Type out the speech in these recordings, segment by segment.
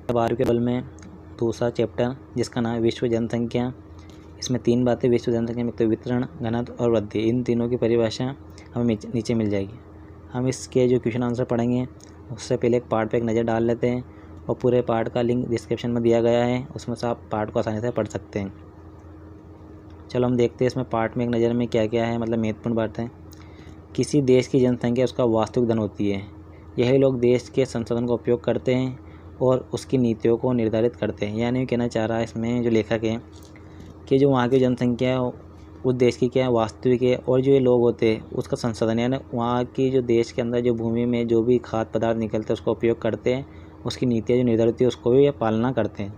12वीं के बल में दूसरा चैप्टर जिसका नाम है विश्व जनसंख्या। इसमें 3 बातें विश्व जनसंख्या में, तो वितरण, घनत्व और वृद्धि, इन तीनों की परिभाषा हमें नीचे मिल जाएगी। हम इसके जो क्वेश्चन आंसर पढ़ेंगे उससे पहले एक पार्ट पे एक नज़र डाल लेते हैं और पूरे पार्ट का लिंक डिस्क्रिप्शन में दिया गया है, उसमें से आप पार्ट को आसानी से पढ़ सकते हैं। चलो हम देखते हैं इसमें पार्ट में एक नज़र में क्या क्या है, मतलब महत्वपूर्ण बात है। किसी देश की जनसंख्या उसका वास्तविक धन होती है। यही लोग देश के संसाधन का उपयोग करते हैं और उसकी नीतियों को निर्धारित करते हैं। यानी कहना चाह रहा है इसमें जो लेखक है कि जो वहाँ की जनसंख्या है उस देश की क्या है, वास्तविक है, और जो ये लोग होते हैं उसका संसाधन, यानी वहाँ की जो देश के अंदर जो भूमि में जो भी खाद्य पदार्थ निकलते हैं उसका उपयोग करते हैं, उसकी नीतियाँ जो निर्धारित होती है उसको भी ये पालना करते हैं।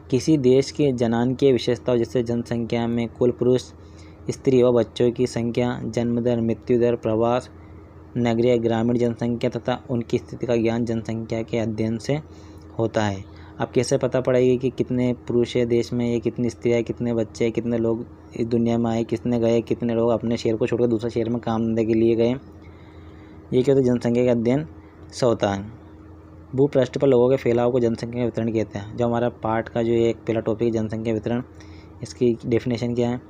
किसी देश के जनांकीय विशेषताओं जैसे जनसंख्या में कुल पुरुष, स्त्री व बच्चों की संख्या, जन्म दर, मृत्यु दर, प्रवास, नगरीय ग्रामीण जनसंख्या तथा उनकी स्थिति का ज्ञान जनसंख्या के अध्ययन से होता है। अब कैसे पता पड़ेगी कि कितने पुरुष है देश में, ये कितनी स्त्रियाँ है, कितने बच्चे हैं, कितने लोग इस दुनिया में आए, कितने गए, कितने लोग अपने शहर को छोड़कर दूसरे शहर में काम धंधे के लिए गए, ये क्या होता है, जनसंख्या के अध्ययन से होता है। भूपृष्ठ पर लोगों के फैलाव को जनसंख्या का वितरण कहते हैं। जो हमारा पार्ट का जो एक पहला टॉपिक है जनसंख्या वितरण, इसकी डेफिनेशन क्या है।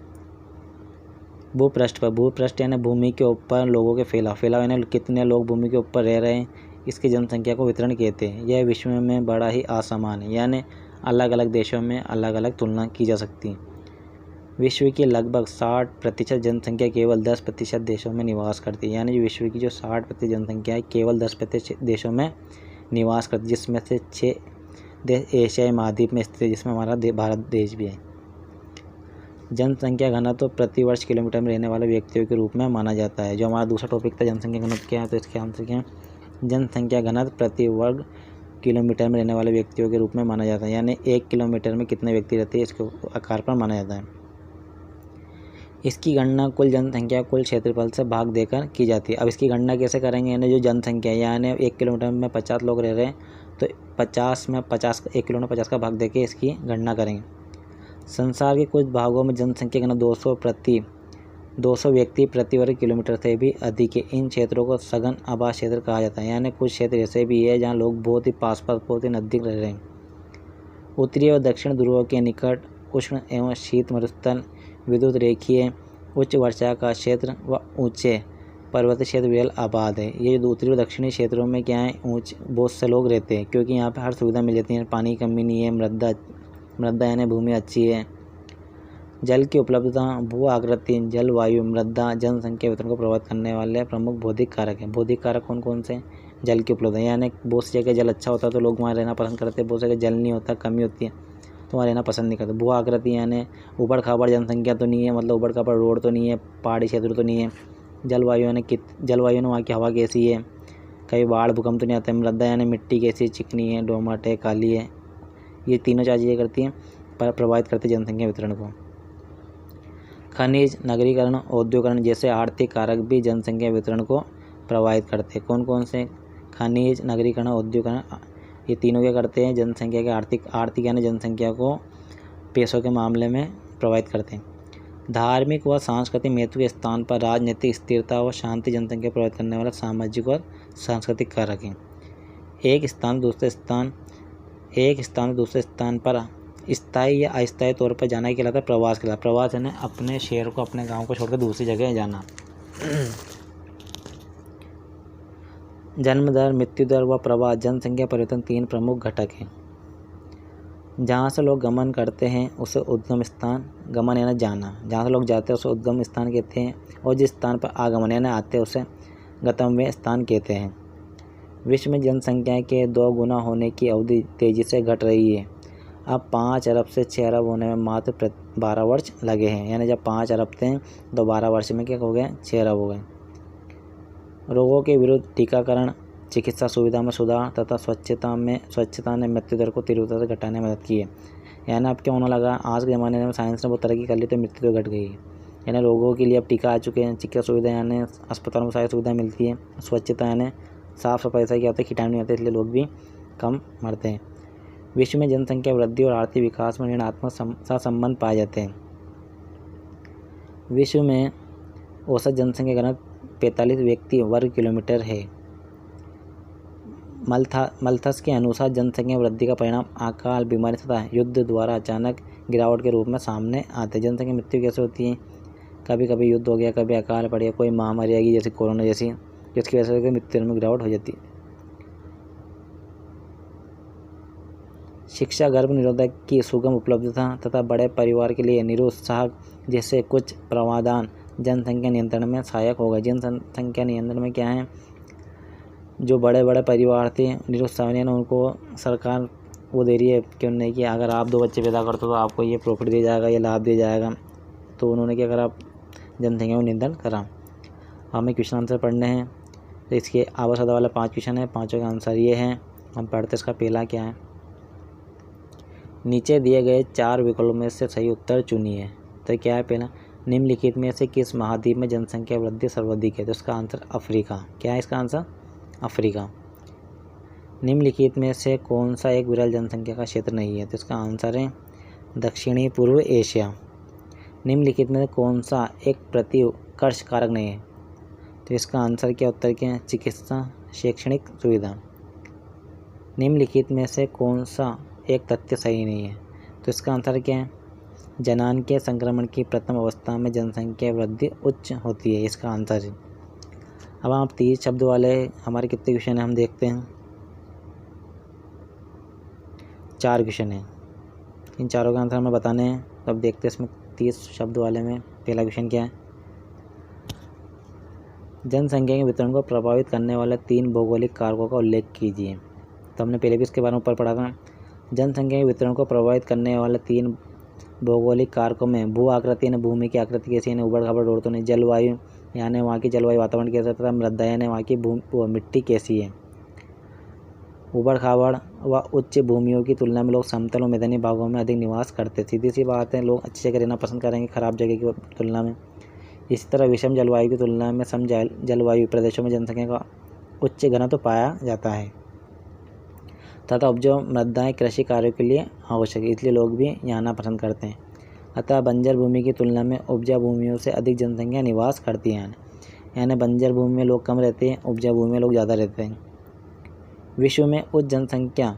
भूपृष्ठ पर, भूपृष्ठ यानी भूमि के ऊपर लोगों के फैलाव यानी कितने लोग भूमि के ऊपर रह रहे हैं, इसकी जनसंख्या को वितरण कहते हैं। यह विश्व में बड़ा ही असमान है, यानी अलग अलग देशों में अलग अलग तुलना की जा सकती है। विश्व की लगभग 60% जनसंख्या केवल 10% देशों में निवास करती है। यानी विश्व की जो 60% जनसंख्या है केवल 10% देशों में निवास करती है, जिसमें से 6 देश एशियाई महाद्वीप में स्थित है, जिसमें हमारा भारत देश भी है। जनसंख्या घनत्व तो प्रति वर्ष किलोमीटर में रहने वाले व्यक्तियों के रूप में माना जाता है। जो हमारा दूसरा टॉपिक था जनसंख्या घनत्व क्या है, तो इसके आंसर क्या है, जनसंख्या घनत्व प्रति वर्ग किलोमीटर में रहने वाले व्यक्तियों के रूप में माना जाता है। यानी 1 किलोमीटर में कितने व्यक्ति रहते हैं इसके आकार पर माना जाता है। इसकी गणना कुल जनसंख्या कुल क्षेत्रफल से भाग देकर की जाती है। अब इसकी गणना कैसे करेंगे, यानी जो जनसंख्या यानी 1 किलोमीटर में 50 लोग रह रहे हैं तो 50 में 50 1 किलोमीटर 50 का भाग देके इसकी गणना करेंगे। संसार के कुछ भागों में जनसंख्या घनत्व 200 व्यक्ति प्रति वर्ग किलोमीटर से भी अधिक है। इन क्षेत्रों को सघन आबाद क्षेत्र कहा जाता है। यानी कुछ क्षेत्र ऐसे भी है जहाँ लोग बहुत ही पास बहुत ही नज़दीक रह रहे हैं। उत्तरी और दक्षिण ध्रुवों के निकट उष्ण एवं शीत मरुस्थल, विद्युत रेखीय, उच्च वर्षा का क्षेत्र व ऊंचे पर्वतीय क्षेत्र विरल आबाद है। ये जो उत्तरी और दक्षिणी क्षेत्रों में क्या है, बहुत से लोग रहते हैं, क्योंकि यहाँ पे हर सुविधा मिल जाती है। पानी की कमी नहीं है, मृदा यानी भूमि अच्छी है, जल की उपलब्धता, भू आकृति, जलवायु, मृदा, जनसंख्या वितरण को प्रभावित करने वाले प्रमुख भौतिक कारक हैं। भौतिक कारक कौन कौन से, जल की उपलब्धता, यानी बहुत सी जगह जल अच्छा होता है तो लोग वहाँ रहना पसंद करते हैं, बहुत सी जगह जल नहीं होता, कमी होती है तो वहाँ रहना पसंद नहीं करते। भू आकृति यानी उबड़ खाबड़ जनसंख्या तो नहीं है, मतलब उबड़ खाबड़ रोड तो नहीं है, पहाड़ी क्षेत्र तो नहीं है। जलवायु यानी जलवायु में वहाँ की हवा कैसी है, कहीं बाढ़ भूकंप तो नहीं आता है। मृदा यानी मिट्टी कैसी, चिकनी है, दोमट है, काली है। ये तीनों चार चीज़ें करती हैं पर प्रभावित करती है जनसंख्या वितरण को। खनिज, नगरीकरण, औद्योगिकरण जैसे आर्थिक कारक भी जनसंख्या वितरण को प्रभावित करते हैं। कौन कौन से, खनिज, नगरीकरण, औद्योगिकरण, ये तीनों क्या करते हैं, जनसंख्या के आर्थिक यानी जनसंख्या को पैसों के मामले में प्रभावित करते हैं। धार्मिक व सांस्कृतिक महत्व के स्थान पर राजनीतिक स्थिरता व शांति जनसंख्या प्रभावित करने वाला सामाजिक और सांस्कृतिक कारक है। एक स्थान से दूसरे स्थान पर स्थायी या अस्थायी तौर पर जाना कहलाता है प्रवास कहलाता है। प्रवास यानी अपने शहर को, अपने गांव को छोड़कर दूसरी जगह जाना। जन्म दर, मृत्यु दर व प्रवास, जनसंख्या परिवर्तन 3 प्रमुख घटक हैं। जहाँ से लोग गमन करते हैं उसे उद्गम स्थान, गमन यानी जाना, जहाँ से लोग जाते हैं उसे उद्गम स्थान कहते हैं, और जिस स्थान पर आगमन यानी आते हैं उसे गंतव्य स्थान कहते हैं। विश्व में जनसंख्या के 2 गुना होने की अवधि तेजी से घट रही है। अब 5 अरब से 6 अरब होने में मात्र 12 वर्ष लगे हैं। यानी जब 5 अरब थे तो 12 वर्ष में क्या हो गए, 6 अरब हो गए। रोगों के विरुद्ध टीकाकरण, चिकित्सा सुविधा में सुधार तथा स्वच्छता ने मृत्यु दर को तीव्रता से घटाने में मदद की है। यानी अब क्या होने लगा, आज के ज़माने में साइंस ने बहुत तरक्की कर ली तो मृत्यु दर घट गई है। यानी रोगों के लिए अब टीका आ चुके हैं, चिकित्सा सुविधा यानी अस्पतालों में सारी सुविधा मिलती है। स्वच्छता यानी साफ़ सफाई से क्या होता है, कीटाणु नहीं होते, इसलिए लोग भी कम मरते हैं। विश्व में जनसंख्या वृद्धि और आर्थिक विकास में ऋणात्मक सहसंबंध पाए जाते हैं। विश्व में औसत जनसंख्या घनत्व 45 व्यक्ति वर्ग किलोमीटर है। मल्थस के अनुसार जनसंख्या वृद्धि का परिणाम अकाल, बीमारी तथा युद्ध द्वारा अचानक गिरावट के रूप में सामने आते हैं। जनसंख्या मृत्यु कैसे होती है? कभी कभी युद्ध हो गया, कभी अकाल पड़ गया, कोई महामारी आ गई जैसे कोरोना जैसी, जिसकी वजह से मृत्यु में गिरावट हो जाती है। शिक्षा, गर्भ निरोधक की सुगम उपलब्धता तथा बड़े परिवार के लिए निरुत्साह जैसे कुछ प्रावधान जनसंख्या नियंत्रण में सहायक होगा। जनसंख्या नियंत्रण में क्या है? जो बड़े बड़े परिवार थे निरुत्साह ना, उनको सरकार वो दे रही है कि नहीं कि अगर आप 2 बच्चे पैदा करते हो तो आपको ये प्रॉफिट दिया जाएगा, ये लाभ दिया जाएगा। तो उन्होंने क्या करा? जनसंख्या को नियंत्रण करा। हमें क्वेश्चन आंसर पढ़ने हैं। तो इसके आवश्यक वाला 5 क्वेश्चन है, 5 का आंसर ये है। हम पढ़ते इसका पहला क्या है। नीचे दिए गए 4 विकल्पों में से सही उत्तर चुनिए। तो क्या है पहला? निम्नलिखित में से किस महाद्वीप में जनसंख्या वृद्धि सर्वाधिक है? तो इसका आंसर अफ्रीका। क्या है इसका आंसर? अफ्रीका। निम्नलिखित में से कौन सा एक विरल जनसंख्या का क्षेत्र नहीं है? तो इसका आंसर है दक्षिणी पूर्व एशिया। निम्नलिखित में कौन सा एक प्रतिकर्ष कारक नहीं है? तो इसका आंसर क्या उत्तर क्या है? चिकित्सा, शैक्षणिक सुविधा। निम्नलिखित में से कौन सा एक तथ्य सही नहीं है? तो इसका आंसर क्या है? जनान के संक्रमण की प्रथम अवस्था में जनसंख्या वृद्धि उच्च होती है। इसका आंसर है। अब आप 30 शब्द वाले हमारे कितने क्वेश्चन हैं हम देखते हैं। 4 क्वेश्चन हैं, इन चारों का आंसर हमें बताने हैं। तो अब देखते हैं इसमें 30 शब्द वाले में पहला क्वेश्चन क्या है। जनसंख्या के वितरण को प्रभावित करने वाले 3 भौगोलिक कारकों का उल्लेख कीजिए। तो हमने पहले भी इसके बारे में ऊपर पढ़ा था। जनसंख्या के वितरण को प्रभावित करने वाले 3 भौगोलिक कारकों में भू आकृति यानी भूमि की आकृति कैसी है, उबड़ खाबड़ रोड तो नहीं, जलवायु यानी वहाँ की जलवायु वातावरण कैसा, तथा मृदा यानी वहाँ की मिट्टी कैसी है। उबड़ खाबड़ व उच्च भूमियों की तुलना में लोग समतल और मैदानी भागों में अधिक निवास करते। सीधी सी बात है, लोग अच्छी जगह रहना पसंद करेंगे खराब जगह की तुलना में। इसी तरह विषम जलवायु की तुलना में सम जलवायु प्रदेशों में जनसंख्या का उच्च घनत्व पाया जाता है तथा उपजाऊ मृदाएँ कृषि कार्यों के लिए आवश्यक है, इसलिए लोग भी यहाँ आना पसंद करते हैं। अतः बंजर भूमि की तुलना में उपजाऊ भूमियों से अधिक जनसंख्या निवास करती है। यानी बंजर भूमि में लोग कम रहते हैं, उपजाऊ भूमि में लोग ज़्यादा रहते हैं। विश्व में उच्च जनसंख्या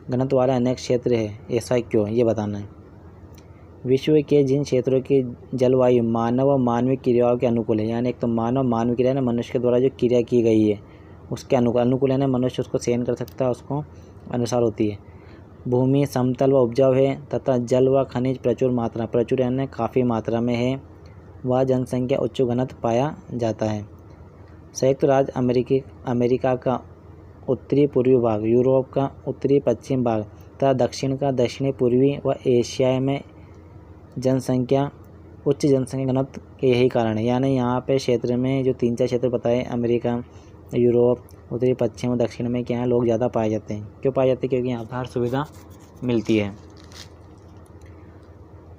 घनत्व वाला अनेक क्षेत्र है, ऐसा क्यों, ये बताना है। विश्व के जिन क्षेत्रों की जलवायु मानव और मानवीय क्रियाओं के अनुकूल है, यानी एक तो मानव मानवीय क्रिया ने मनुष्य के द्वारा जो क्रिया की गई है उसके अनुकूल है, मनुष्य उसको सहन कर सकता है, उसको अनुसार होती है। भूमि समतल व उपजाऊ है तथा जल व खनिज प्रचुर यानी काफ़ी मात्रा में है, वह जनसंख्या उच्च घनत्व पाया जाता है। संयुक्त राज्य अमेरिका का उत्तरी पूर्वी भाग, यूरोप का उत्तरी पश्चिम भाग तथा दक्षिण का दक्षिणी पूर्वी व एशिया में उच्च जनसंख्या घनत्व के यही कारण है। यानी यहाँ पे क्षेत्र में जो 3-4 क्षेत्र बताए, अमेरिका, यूरोप, उत्तरी पश्चिम और दक्षिण में क्या है, लोग ज़्यादा पाए जाते हैं। क्यों पाए जाते हैं? क्योंकि यहाँ पर हर सुविधा मिलती है।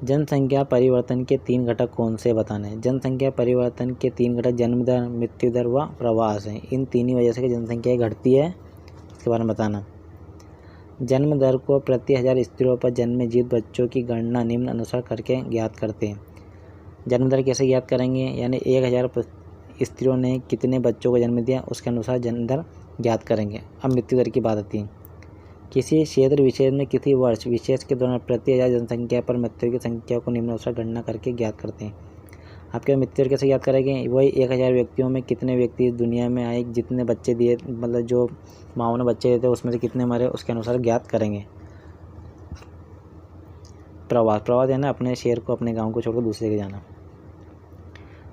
जनसंख्या परिवर्तन के 3 घटक कौन से बताने हैं? जनसंख्या परिवर्तन के 3 घटक जन्म दर, मृत्यु दर व प्रवास हैं। इन 3 ही वजह से जनसंख्या घटती है, इसके बारे में बताना। जन्म दर को प्रति 1000 स्त्रियों पर जन्मे जीवित बच्चों की गणना निम्न अनुसार करके ज्ञात करते हैं। जन्म दर कैसे ज्ञात करेंगे? यानी 1000 स्त्रियों ने कितने बच्चों को जन्म दिया उसके अनुसार जन्म दर ज्ञात करेंगे। अब मृत्यु दर की बात आती है। किसी क्षेत्र विशेष में किसी वर्ष विशेष के दौरान प्रति 1000 जनसंख्या पर मृत्यु की संख्या को निम्नानुसार गणना करके ज्ञात करते हैं। आपके मृत्यु दर कैसे ज्ञात करेंगे? वही 1000 व्यक्तियों में कितने व्यक्ति दुनिया में आए, जितने बच्चे दिए, मतलब जो माओ ने बच्चे दिए थे उसमें से कितने मरे, उसके अनुसार ज्ञात करेंगे। प्रवास यानी अपने शहर को, अपने गाँव को छोड़कर दूसरे के जाना।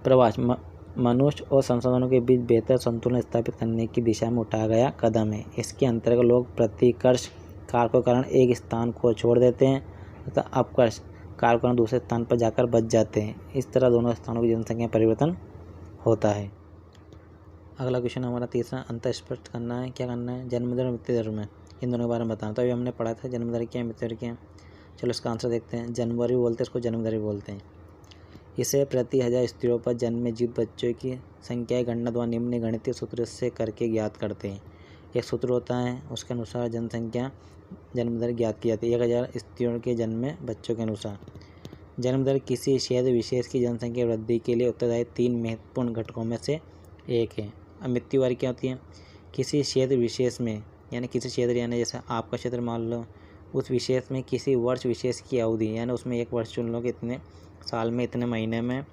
प्रवास मनुष्य और संसाधनों के बीच बेहतर संतुलन स्थापित करने की दिशा में उठाया गया कदम है। इसके अंतर्गत लोग प्रतिकर्ष कारकों के कारण एक स्थान को छोड़ देते हैं तथा अपकर्ष कारकों के कारण दूसरे स्थान पर जाकर बच जाते हैं। इस तरह दोनों स्थानों की जनसंख्या परिवर्तन होता है। अगला क्वेश्चन हमारा तीसरा, अंतर स्पष्ट करना है। क्या करना है? जन्म दर और मृत्यु दर में इन दोनों के बारे में बताना। तो अभी हमने पढ़ा था जन्म दर क्या है, मृत्यु दर क्या है। चलो इसका आंसर देखते हैं। जन्म दर भी बोलते हैं इसको, जन्म दर भी बोलते हैं। इसे प्रति 1000 स्त्रियों पर जन्मे जीवित बच्चों की संख्या गणना द्वारा निम्न गणितीय सूत्र से करके ज्ञात करते हैं। एक सूत्र होता है, उसके अनुसार जनसंख्या जन्म दर ज्ञात की जाती है 1000 स्त्रियों के जन्मे बच्चों के अनुसार। जन्म दर किसी क्षेत्र विशेष की जनसंख्या वृद्धि के लिए उत्तरदायी 3 महत्वपूर्ण घटकों में से एक है। अब मृत्यु दर क्या होती है? किसी क्षेत्र विशेष में यानी किसी क्षेत्र, यानी जैसे आपका क्षेत्र मान लो, उस विशेष में किसी वर्ष विशेष की अवधि, यानी उसमें एक वर्ष चुन लो कि इतने साल में इतने महीने में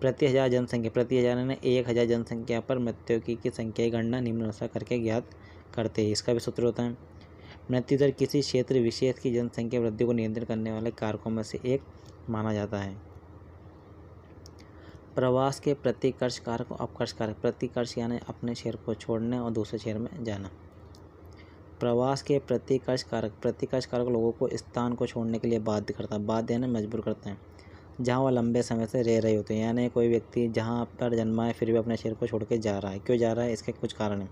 प्रति हज़ार जनसंख्या, प्रति हज़ार यानी 1000 जनसंख्या पर मृत्यु की संख्या की गणना निम्नानुसार करके ज्ञात करते हैं। इसका भी सूत्र होता है, मृत्यु दर किसी क्षेत्र विशेष की जनसंख्या वृद्धि को नियंत्रित करने वाले कारकों में से एक माना जाता है। प्रवास के प्रतिकर्ष कारक और अपकर्ष कारक। प्रतिकर्ष यानी अपने शहर को छोड़ने और दूसरे शहर में जाना। प्रवास के प्रतिकर्ष कारक लोगों को स्थान को छोड़ने के लिए बाध्य करता है, बाध्य यानी मजबूर करते हैं, जहाँ वह लंबे समय से रह रहे होते हैं। यानी कोई व्यक्ति जहाँ पर जन्मा है फिर भी अपने शहर को छोड़ के जा रहा है। क्यों जा रहा है, इसके कुछ कारण हैं।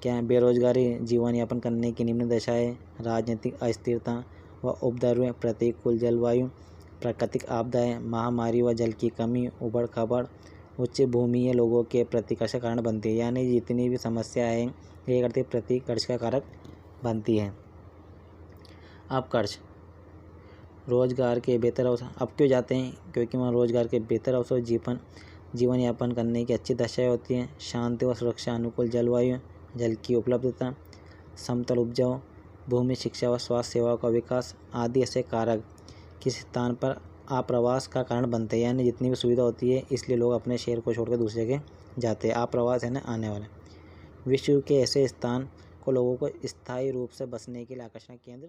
क्या है, बेरोजगारी, जीवन यापन करने की निम्न दशाएं, राजनीतिक अस्थिरता व उपद्रव, प्रतिकूल जलवायु, प्राकृतिक आपदाएं, महामारी व जल की कमी, उबड़ खाबड़, उच्च भूमीय लोगों के प्रतिकर्ष का कारण बनती है। यानी जितनी भी समस्या है ये करती प्रतिकर्ष का कारक बनती है। अपकर्ष, रोजगार के बेहतर अवसर। अब क्यों जाते हैं, क्योंकि वहाँ रोजगार के बेहतर अवसर, जीवन यापन करने की अच्छी दशाएं होती हैं, शांति व सुरक्षा, अनुकूल जलवायु, जल की उपलब्धता, समतल उपजाऊ भूमि, शिक्षा व स्वास्थ्य सेवाओं का विकास आदि ऐसे कारक किसी स्थान पर आप्रवास का कारण बनते हैं। यानी जितनी भी सुविधा होती है इसलिए लोग अपने शहर को छोड़कर दूसरे जगह जाते हैं। आप्रवास है ना, आने वाले। विश्व के ऐसे स्थान को लोगों को स्थायी रूप से बसने के लिए आकर्षण केंद्र